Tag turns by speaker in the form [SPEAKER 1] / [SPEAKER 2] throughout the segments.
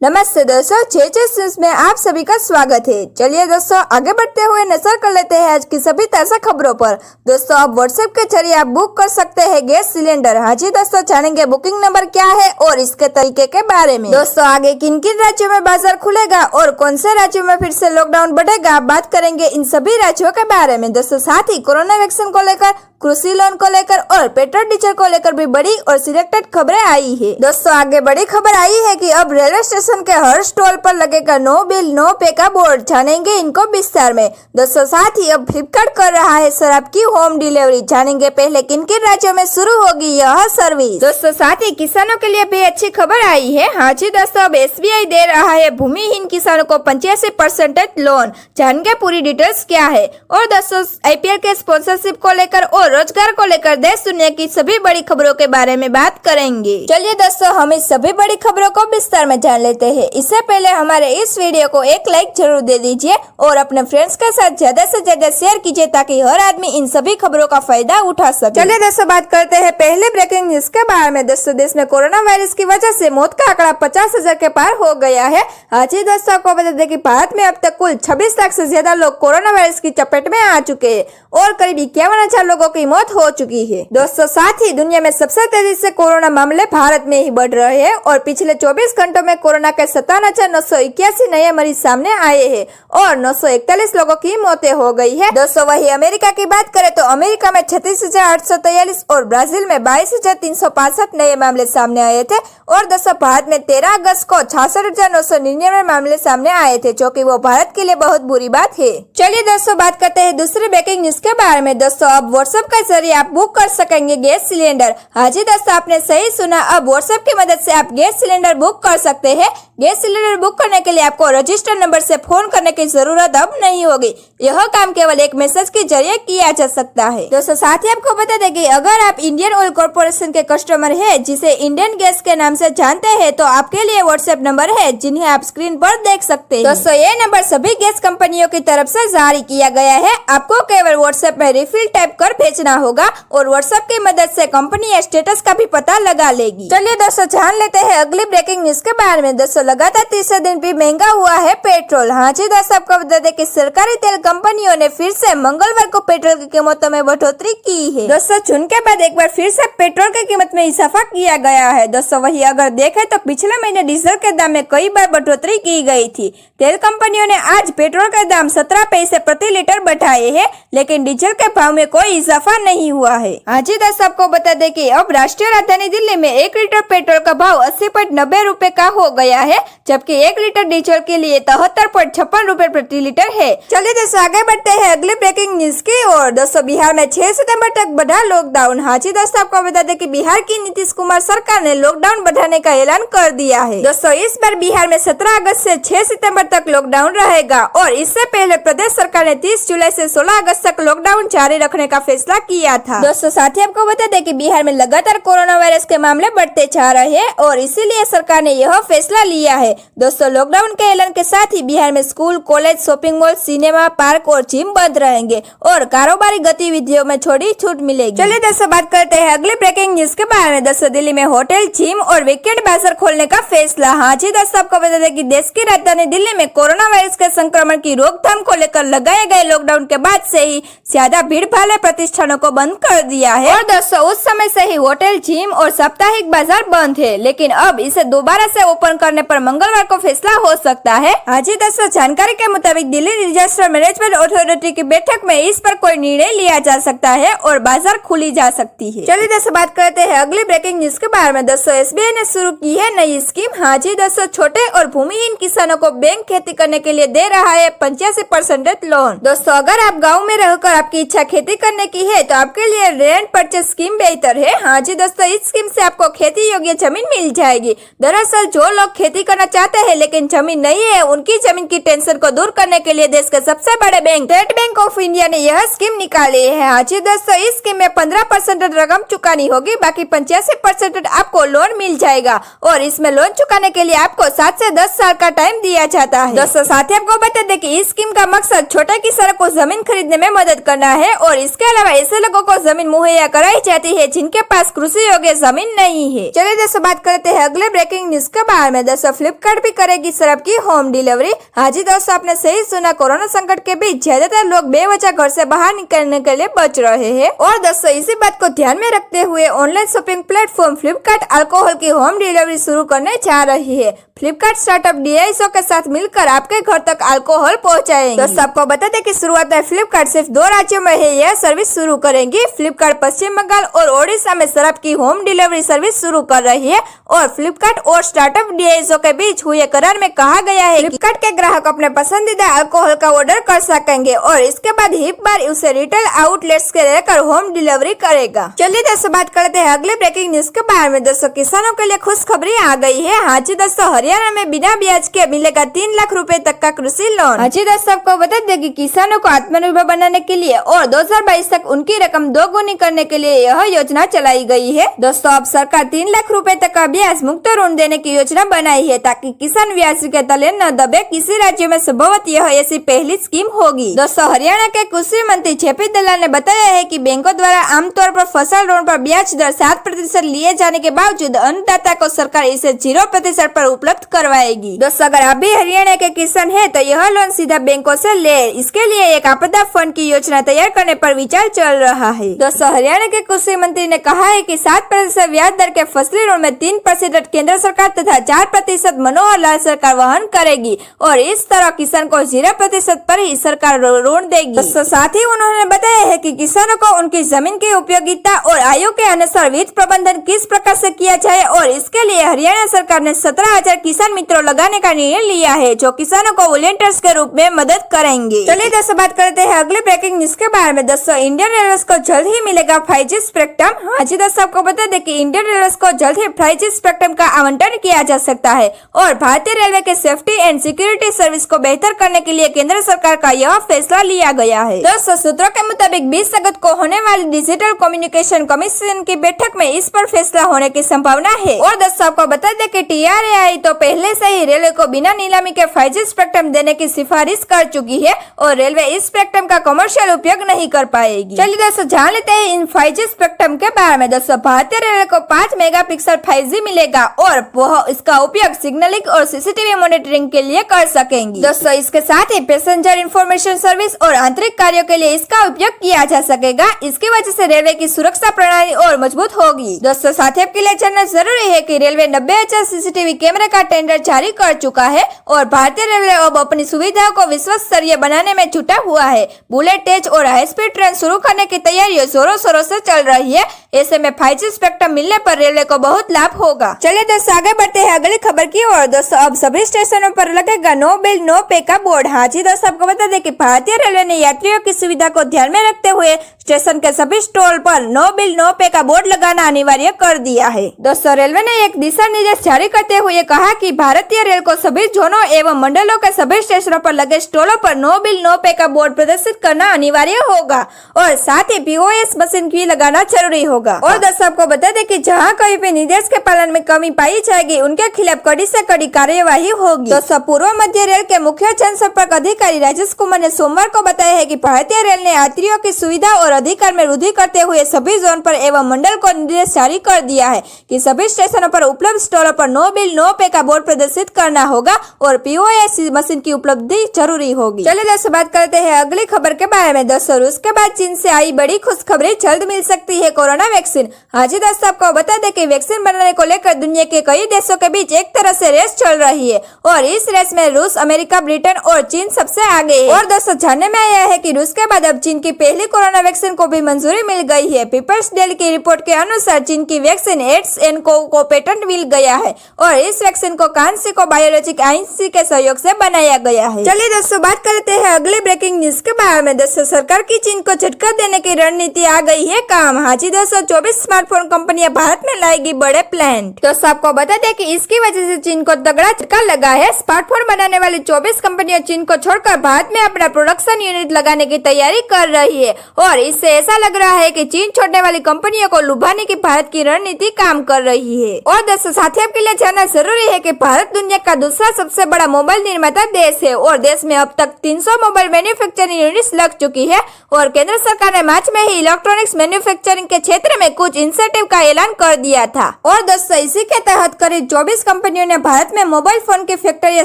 [SPEAKER 1] नमस्ते दोस्तों, न्यूज़ में आप सभी का स्वागत है। चलिए दोस्तों, आगे बढ़ते हुए नजर कर लेते हैं आज की सभी ताजा खबरों पर। दोस्तों, आप व्हाट्सएप के जरिए आप बुक कर सकते हैं गैस सिलेंडर। हाँ जी दोस्तों, जानेंगे बुकिंग नंबर क्या है और इसके तरीके के बारे में। दोस्तों, आगे किन किन राज्यों में बाजार खुलेगा और कौन से राज्यों में फिर से लॉकडाउन बढ़ेगा, बात करेंगे इन सभी राज्यों के बारे में। दोस्तों, साथ ही कोरोना वैक्सीन को लेकर, कृषि लोन को लेकर और पेट्रोल डीजल को लेकर भी बड़ी और सिलेक्टेड खबरें आई है। दोस्तों, आगे बड़ी खबर आई है कि अब रेलवे स्टेशन के हर स्टॉल पर लगेगा नो बिल नो पे का बोर्ड। जानेंगे इनको विस्तार में। दोस्तों, साथ ही अब फ्लिपकार्ट कर रहा है शराब की होम डिलीवरी। जानेंगे पहले किन किन राज्यों में शुरू होगी यह सर्विस। दोस्तों, साथ ही किसानों के लिए भी अच्छी खबर आई है। हाँ जी दोस्तों, अब SBI दे रहा है भूमिहीन किसानों को 85% लोन। जानेंगे पूरी डिटेल्स क्या है। और दोस्तों, IPL के स्पॉन्सरशिप को लेकर और रोजगार को लेकर देश दुनिया की सभी बड़ी खबरों के बारे में बात करेंगे। चलिए दोस्तों, हम इस सभी बड़ी खबरों को विस्तार में जान लेते हैं। इससे पहले हमारे इस वीडियो को एक लाइक जरूर दे दीजिए और अपने फ्रेंड्स के साथ ज्यादा से ज्यादा शेयर कीजिए ताकि हर आदमी इन सभी खबरों का फायदा उठा सके। चलिए दोस्तों, बात करते हैं पहले ब्रेकिंग न्यूज के बारे में। दोस्तों, देश में कोरोना वायरस की वजह से मौत का आंकड़ा 50,000 के पार हो गया है। आज ही दोस्तों, आपको बता दें कि भारत में अब तक कुल 26 लाख से ज्यादा लोग कोरोना वायरस की चपेट में आ चुके हैं और करीब 51,000 लोगों की मौत हो चुकी है। दोस्तों, साथ ही दुनिया में सबसे तेजी से कोरोना मामले भारत में ही बढ़ रहे हैं और पिछले 24 घंटों में कोरोना के 57,981 नए मरीज सामने आए हैं और 941 लोगों की मौतें हो गई है। दोस्तों, वही अमेरिका की बात करें तो अमेरिका में 36,843 और ब्राजील में 22,365 नए मामले सामने आए थे और दोस्तों, भारत में 13 अगस्त को 66,999 मामले सामने आए थे, जो कि वो भारत के लिए बहुत बुरी बात है। चलिए दोस्तों, बात करते हैं दूसरे ब्रेकिंग न्यूज के बारे में। दोस्तों, अब व्हाट्सएप के जरिए आप बुक कर सकेंगे गैस सिलेंडर। हाँ जी दोस्तों, आपने सही सुना, अब व्हाट्सएप की मदद से आप गैस सिलेंडर बुक कर सकते हैं। गैस सिलेंडर बुक करने के लिए आपको रजिस्टर्ड नंबर से फोन करने की जरूरत अब नहीं होगी। यह काम केवल एक मैसेज के जरिए किया जा सकता है। दोस्तों, साथ ही आपको बता दें कि अगर आप इंडियन ऑयल कॉर्पोरेशन के कस्टमर हैं, जिसे इंडियन गैस के नाम से जानते हैं, तो आपके लिए व्हाट्सएप नंबर है जिन्हें आप स्क्रीन पर देख सकते हैं। दोस्तों, ये नंबर सभी गैस कंपनियों की तरफ से जारी किया गया है। आपको केवल व्हाट्सएप में रिफिल टाइप कर भेजना होगा और व्हाट्सएप की मदद से कंपनी स्टेटस का भी पता लगा लेगी। चलिए दोस्तों, जान लेते हैं अगली ब्रेकिंग न्यूज के बारे में। दोस्तों, लगातार तीसरे दिन भी महंगा हुआ है पेट्रोल। हाँ जी दोस्तों, आपको बता दें कि सरकारी तेल कंपनियों ने फिर से मंगलवार को पेट्रोल की कीमतों में बढ़ोतरी की है। दोस्तों, जून के बाद एक बार फिर से पेट्रोल की कीमत में इजाफा किया गया है। दोस्तों, वही अगर देखें तो पिछले महीने डीजल के दाम में कई बार बढ़ोतरी की गई थी। तेल कंपनियों ने आज पेट्रोल के दाम 17 पैसे प्रति लीटर बढ़ाए हैं, लेकिन डीजल के भाव में कोई इजाफा नहीं हुआ है। हाँ जी दोस्तों, आपको बता दें कि अब राष्ट्रीय राजधानी दिल्ली में 1 लीटर पेट्रोल का भाव 80.90 रुपए का हो गया है, जबकि 1 लीटर डीजल के लिए 73.56 रुपए प्रति लीटर है। चलिए दोस्तों, आगे बढ़ते हैं अगली ब्रेकिंग न्यूज की ओर। दोस्तों, बिहार में 6 सितंबर तक बढ़ा लॉकडाउन। हाँ जी दोस्तों, आपको बता दें कि बिहार की नीतीश कुमार सरकार ने लॉकडाउन बढ़ाने का ऐलान कर दिया है। दोस्तों, इस बार बिहार में 17 अगस्त से 6 सितंबर तक लॉकडाउन रहेगा और इससे पहले प्रदेश सरकार ने 30 जुलाई से 16 अगस्त तक लॉकडाउन जारी रखने का फैसला किया था। दोस्तों, साथ ही आपको बता दें कि बिहार में लगातार कोरोना वायरस के मामले बढ़ते जा रहे हैं और इसीलिए सरकार ने यह फैसला लिया है। दोस्तों, लॉकडाउन के ऐलान के साथ ही बिहार में school, college, shopping mall, cinema, park और जिम बंद रहेंगे और कारोबारी गतिविधियों में थोड़ी छूट मिलेगी। चलिए दोस्तों, बात करते हैं अगली ब्रेकिंग न्यूज के बारे में। दोस्तों, दिल्ली में होटल, जिम और वीकेंड बाजार खोलने का फैसला। हाँ जी दोस्तों, आपको बता दें कि देश की राजधानी दिल्ली में कोरोना वायरस के संक्रमण की रोकथाम को लेकर लगाए गए लॉकडाउन के बाद से ही ज्यादा भीड़ भाले प्रतिष्ठानों को बंद कर दिया है और दोस्तों, उस समय से ही होटल, जिम और साप्ताहिक बाजार बंद है, लेकिन अब इसे दोबारा से ओपन करने पर मंगलवार को फैसला हो सकता है। आज ही दोस्तों, जानकारी के मुताबिक दिल्ली डिजास्टर मैनेजमेंट अथॉरिटी की बैठक में इस पर कोई निर्णय लिया जा सकता है और बाजार खुली जा सकती है। चलिए दोस्तों, बात करते हैं अगली ब्रेकिंग न्यूज के बारे में। दोस्तों, SBI ने शुरू की है नई स्कीम। हाँ जी दोस्तों, छोटे और भूमिहीन किसानों को बैंक खेती करने के लिए दे रहा है 85% लोन। दोस्तों, अगर आप गाँव में रहकर आपकी इच्छा खेती करने की है तो आपके लिए लैंड परचेज स्कीम बेहतर है। हाँ जी दोस्तों, इस स्कीम से आपको खेती योग्य जमीन मिल जाएगी। दरअसल जो लोग खेती करना चाहते हैं लेकिन जमीन नहीं है, उनकी जमीन की टेंशन को दूर करने के लिए देश के सबसे बड़े bank state bank of India ने यह स्कीम निकाली है। हाँ जी दोस्तों, इस स्कीम में 15% रकम चुकानी होगी, बाकी 85% आपको लोन मिल जाएगा और इसमें लोन चुकाने के लिए आपको 7 से 10 साल का टाइम दिया जाता है। दोस्तों, साथ ही आपको बता दें कि इस स्कीम का मकसद छोटे किसानों को जमीन खरीदने में मदद करना है और इसके अलावा ऐसे लोगों को जमीन मुहैया कराई जाती है जिनके पास कृषि योग्य जमीन नहीं है। चलिए दोस्तों, बात करते हैं अगले ब्रेकिंग न्यूज के बारे में। दोस्तों, दोस्तों फ्लिपकार्ट भी करेगी शराब की होम डिलीवरी। हाँ जी दोस्तों, आपने सही सुना, कोरोना संकट के बीच ज्यादातर लोग बेवजह घर से बाहर निकलने के लिए बच रहे हैं। और दोस्तों इसी बात को ध्यान में रखते हुए online shopping platform Flipkart alcohol की होम डिलीवरी शुरू करने जा रही है। फ्लिपकार्ट स्टार्टअप DISO के साथ मिलकर आपके घर तक अल्कोहल पहुंचाएंगे। दोस्तों आपको बता दें कि शुरुआत में फ्लिपकार्ट सिर्फ 2 राज्यों में है यह सर्विस शुरू करेंगी। फ्लिपकार्ट पश्चिम बंगाल और ओडिशा में शराब की होम डिलीवरी सर्विस शुरू कर रही है। और फ्लिपकार्ट और स्टार्टअप DISO के बीच हुए करार में कहा गया है फ्लिपकार्ट के ग्राहक अपने पसंदीदा अल्कोहल का ऑर्डर कर सकेंगे और इसके बाद ही बार उसे रिटेल आउटलेट्स के लेकर होम डिलीवरी करेगा। चलिए दोस्तों बात करते हैं अगले ब्रेकिंग न्यूज के बारे में। दोस्तों किसानों के लिए खुशखबरी आ गई है। हाँ जी दोस्तों, हरियाणा में बिना ब्याज के मिलेगा 3 लाख रुपए तक का कृषि लोन। हाँ जी दोस्तों, आपको बता दें कि किसानों को आत्मनिर्भर बनाने के लिए और 2022 तक उनकी रकम दोगुनी करने के लिए यह योजना चलाई गई है। दोस्तों अब सरकार 3 लाख रुपए तक का ब्याज मुक्त ऋण देने की योजना बनाई है ताकि किसान ब्याज के तले न दबे। किसी राज्य में संभवत यह ऐसी पहली स्कीम होगी। दोस्तों हरियाणा के कृषि मंत्री जेपी दलाल ने बताया है कि बैंकों द्वारा आमतौर पर फसल ऋण पर ब्याज दर 7% लिए जाने के बावजूद अन्नदाता को सरकार इसे 0% पर उपलब्ध करवाएगी। दोस्तों अगर आप भी हरियाणा के किसान हैं तो यह लोन सीधा बैंकों से ले। इसके लिए एक आपदा फंड की योजना तैयार करने पर विचार चल रहा है। दोस्तों हरियाणा के कृषि मंत्री ने कहा है कि 7% ब्याज दर के फसली ऋण में 3% केंद्र सरकार तथा 4% मनोहर लाल सरकार वहन करेगी और इस तरह किसान को 0% पर ही सरकार ऋण देगी। दोस्तों साथ ही उन्होंने बताया है कि किसानों को उनकी जमीन की उपयोगिता और आयु के अनुसार वित्त प्रबंधन किस प्रकार से किया जाए और इसके लिए हरियाणा सरकार ने 17,000 किसान मित्रों लगाने का निर्णय लिया है जो किसानों को वॉलंटियर्स के रूप में मदद करेंगे। चलिए दोस्तों बात करते हैं अगले ब्रेकिंग न्यूज के बारे में। दोस्तों इंडियन रेलवे को जल्द ही मिलेगा 5G स्पेक्ट्रम। हाँ जी दोस्तों, आपको बता दें कि इंडियन रेलवे को जल्द ही 5G स्पेक्ट्रम का आवंटन किया जा सकता है और भारतीय रेलवे के सेफ्टी एंड सिक्योरिटी सर्विस को बेहतर करने के लिए केंद्र सरकार का यह फैसला लिया गया है। दोस्तों सूत्रों के मुताबिक 20 अगस्त को होने वाली डिजिटल कम्युनिकेशन कमीशन की बैठक में इस पर फैसला होने की संभावना है। और दोस्तों आपको बता दें कि TRAI तो पहले से ही रेलवे को बिना नीलामी के 5G स्पेक्ट्रम देने की सिफारिश कर चुकी है और रेलवे इस स्पेक्ट्रम का कमर्शियल उपयोग नहीं कर पाएगी। चलिए दोस्तों जान लेते हैं इन 5G स्पेक्ट्रम के बारे में। दोस्तों भारतीय रेलवे को 5 मेगापिक्सल 5G मिलेगा और वह इसका उपयोग सिग्नलिंग और CCTV मॉनिटरिंग के लिए कर सकेंगी। दोस्तों इसके साथ ही पैसेंजर इंफॉर्मेशन सर्विस और आंतरिक कार्यों के लिए इसका उपयोग किया जा सकेगा। इसकी वजह से रेलवे की सुरक्षा प्रणाली और मजबूत होगी। दोस्तों साथ ही आपके लिए जानना जरूरी है कि रेलवे 90,000 CCTV कैमरे का टेंडर जारी कर चुका है और भारतीय रेलवे अब अपनी सुविधाओं को विश्व स्तरीय बनाने में जुटा हुआ है। बुलेट तेज और हाई स्पीड ट्रेन शुरू करने की तैयारियां जोरों शोरों से चल रही है। ऐसे में 5G स्पेक्ट्रम मिलने पर रेलवे को बहुत लाभ होगा। चलिए दोस्तों आगे बढ़ते हैं अगली खबर की ओर। दोस्तों अब सभी स्टेशनों पर लगेगा नो बिल नो पे का बोर्ड। हाँ जी दोस्तों, आपको बता दें कि भारतीय रेलवे ने यात्रियों की सुविधा को ध्यान में रखते हुए स्टेशन के सभी स्टॉल पर नो बिल नो पे का बोर्ड लगाना अनिवार्य कर दिया है। दोस्तों रेलवे ने एक दिशा निर्देश जारी करते हुए कहा कि भारतीय रेल को सभी जोनों एवं मंडलों के सभी स्टेशनों पर लगे स्टॉलों पर नो बिल नो पे का बोर्ड प्रदर्शित करना अनिवार्य होगा और साथ ही POS मशीन भी लगाना जरूरी होगा। और दोस्तों आपको बता दें कि जहां कहीं भी निर्देश के पालन में कमी पाई जाएगी उनके खिलाफ कड़ी से कड़ी कार्यवाही होगी। दोस्तों पूर्व मध्य रेल के मुख्य जनसंपर्क अधिकारी राजेश कुमार ने सोमवार को बताया है कि भारतीय रेल ने यात्रियों की सुविधा और अधिकार में वृद्धि करते हुए सभी जोन पर एवं मंडल को निर्देश जारी कर दिया है कि सभी स्टेशनों पर उपलब्ध स्टॉलों पर नो बिल नो पे का बोर्ड प्रदर्शित करना होगा और POS मशीन की उपलब्धि जरूरी होगी। चलिए दोस्तों बात करते हैं अगली खबर के बारे में। दोस्तों रूस के बाद चीन से आई बड़ी खुशखबरी, जल्द मिल सकती है कोरोना वैक्सीन। हाँ जी दोस्तों, आपको बता दें कि वैक्सीन बनाने को लेकर दुनिया के कई देशों के बीच एक तरह से रेस चल रही है और इस रेस में रूस, अमेरिका, ब्रिटेन और चीन सबसे आगे है। और दोस्तों जानने में आया है कि रूस के बाद अब चीन की पहली कोरोना वैक्सीन को भी मंजूरी मिल गई है। पीपल्स डेली की रिपोर्ट के अनुसार चीन की वैक्सीन एड्स&को को पेटेंट मिल गया है और इस वैक्सीन को कांसिको बायोलॉजिक आईएनसी के सहयोग से बनाया गया है। चलिए दोस्तों बात करते हैं अगली ब्रेकिंग न्यूज के बारे में। दोस्तों सरकार की चीन को झटका देने की रणनीति आ गई है काम। हाँ जी दोस्तों, 24 स्मार्टफोन कंपनियां भारत में लाएगी बड़े प्लांट। दोस्तों आपको बता दें कि इसकी वजह से चीन को तगड़ा झटका लगा है। स्मार्टफोन बनाने वाली 24 कंपनियां चीन को छोड़कर भारत में अपना प्रोडक्शन यूनिट लगाने की तैयारी कर रही है और इससे ऐसा लग रहा है कि चीन छोड़ने वाली कंपनियों को लुभाने की भारत की रणनीति काम कर रही है। और दोस्तों साथी आपके लिए जानना जरूरी है कि भारत दुनिया का दूसरा सबसे बड़ा मोबाइल निर्माता देश है और देश में अब तक 300 मोबाइल मैन्युफैक्चरिंग यूनिट्स लग चुकी है और केंद्र सरकार ने मार्च में ही इलेक्ट्रॉनिक्स मैन्युफैक्चरिंग के क्षेत्र क्षेत्र में कुछ इंसेंटिव का ऐलान कर दिया था। और दोस्तों इसी के तहत करीब 24 कंपनियों ने भारत में मोबाइल फोन की फैक्ट्री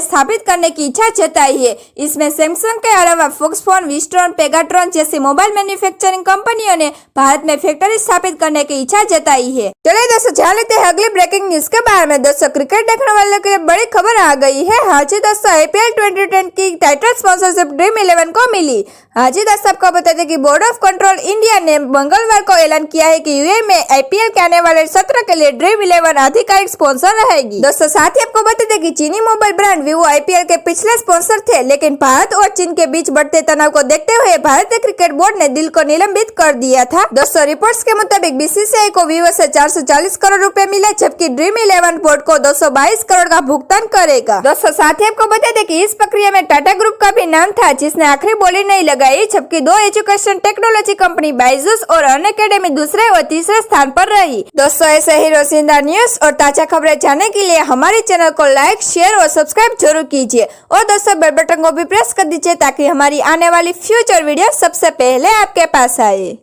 [SPEAKER 1] स्थापित करने की इच्छा जताई है। इसमें सैमसंग के अलावा फॉक्सकॉन, विस्ट्रॉन, पेगाट्रॉन जैसी मोबाइल मैन्युफैक्चरिंग कंपनियों ने भारत में फैक्ट्री स्थापित करने की इच्छा जताई है। चलिए दोस्तों जान लेते हैं अगली ब्रेकिंग न्यूज के बारे में। दोस्तों क्रिकेट देखने वालों के लिए बड़ी खबर आ गई है। हाजी दोस्तों IPL 2010 की टाइटल स्पॉन्सरशिप ड्रीम 11 को मिली। हाजी दोस्तों आपको बता दें कि बोर्ड ऑफ कंट्रोल इंडिया ने मंगलवार को ऐलान किया है कि यूएई में IPL के आने वाले सत्र के लिए ड्रीम 11 आधिकारिक स्पॉन्सर रहेगी। दोस्तों साथ ही आपको बता दें कि चीनी मोबाइल ब्रांड वीवो IPL के पिछले स्पॉन्सर थे, लेकिन भारत और चीन के बीच बढ़ते तनाव को देखते हुए भारतीय क्रिकेट बोर्ड ने डील को निलंबित कर दिया था। दोस्तों रिपोर्ट्स के मुताबिक BCCI को वीवो से 440 करोड़ रुपए मिले, जबकि ड्रीम 11 बोर्ड को 222 करोड़ का भुगतान करेगा। दोस्तों साथ ही आपको बता दें कि इस प्रक्रिया में टाटा ग्रुप का भी नाम था, जिसने आखिरी बोली नहीं लगाई, जबकि दो एजुकेशन टेक्नोलॉजी कंपनी बायजूस और अनअकैडमी दूसरे और तीसरे स्थान पर रही। दोस्तों ऐसे ही रोजिंदा न्यूज और ताजा खबरें जानने के लिए हमारे चैनल को लाइक, शेयर और सब्सक्राइब जरूर कीजिए और दोस्तों बेल बटन को भी प्रेस कर दीजिए ताकि हमारी आने वाली फ्यूचर वीडियो सबसे पहले आपके पास आए।